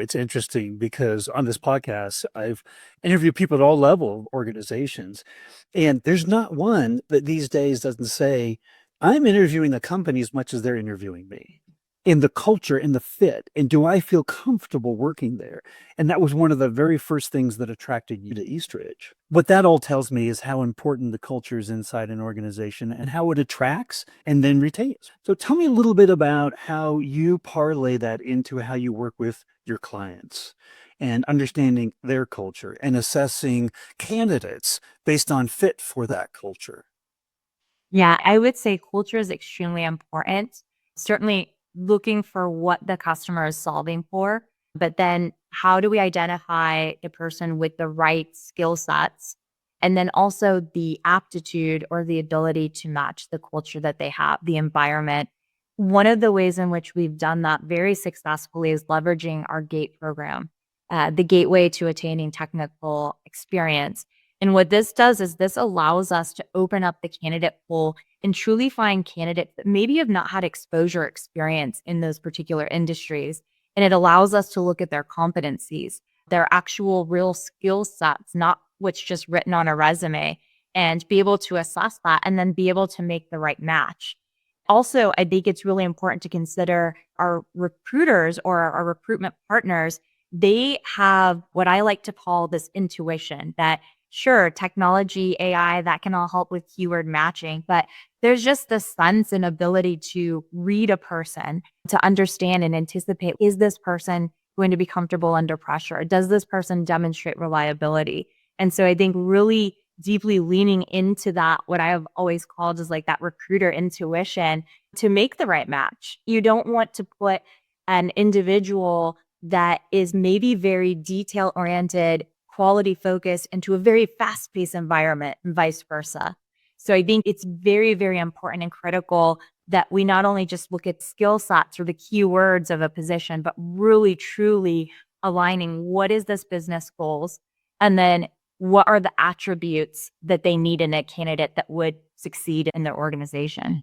It's interesting because on this podcast, I've interviewed people at all level of organizations, and there's not one that these days doesn't say, I'm interviewing the company as much as they're interviewing me in the culture, in the fit, and do I feel comfortable working there? And that was one of the very first things that attracted you to Eastridge. What that all tells me is how important the culture is inside an organization and how it attracts and then retains. So tell me a little bit about how you parlay that into how you work with your clients and understanding their culture and assessing candidates based on fit for that culture. Yeah, I would say culture is extremely important. Certainly looking for what the customer is solving for, but then how do we identify the person with the right skill sets? And then also the aptitude or the ability to match the culture that they have, the environment. One of the ways in which we've done that very successfully is leveraging our GATE program, the gateway to attaining technical experience. And what this does is this allows us to open up the candidate pool and truly find candidates that maybe have not had exposure experience in those particular industries. And it allows us to look at their competencies, their actual real skill sets, not what's just written on a resume, and be able to assess that and then be able to make the right match. Also, I think it's really important to consider our recruiters or our recruitment partners. They have what I like to call this intuition that sure, technology, AI, that can all help with keyword matching, but there's just the sense and ability to read a person, to understand and anticipate, is this person going to be comfortable under pressure? Does this person demonstrate reliability? And so I think really deeply leaning into that, what I have always called is like that recruiter intuition to make the right match. You don't want to put an individual that is maybe very detail oriented, quality focused into a very fast paced environment and vice versa. So I think it's very, very important and critical that we not only just look at skill sets or the keywords of a position, but really truly aligning what is this business goals and then what are the attributes that they need in a candidate that would succeed in their organization.